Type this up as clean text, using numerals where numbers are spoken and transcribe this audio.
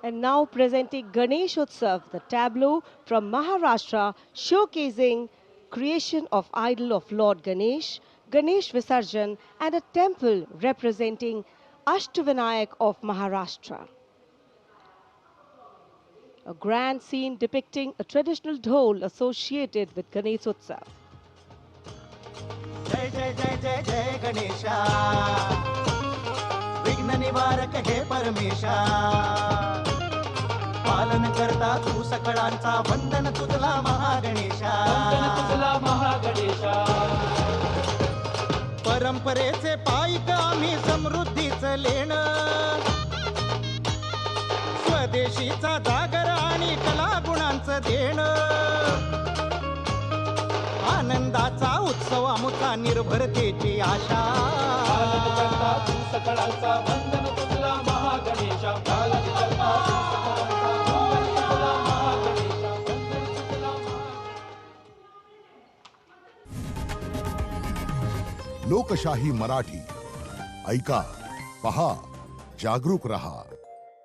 And now presenting Ganesh Utsav, the tableau from Maharashtra showcasing creation of idol of Lord Ganesh, Ganesh Visarjan, and a temple representing Ashtavinayak of Maharashtra. A grand scene depicting a traditional dhol associated with Ganesh Utsav. जय जय जय जय जय गणेशा विघ्न निवारक हे परमेशा पालन करता तू सकळांचा वंदन तुझला महागणेशा परंपरेचे पायिक आम्ही समृद्धीचं लेणं स्वदेशीचा जागर आणि कला गुणांचं देणं आनंदाचा उत्सव आमचा निर्भरतेची आशा लोकशाही मराठी ऐका पहा जागरूक रहा.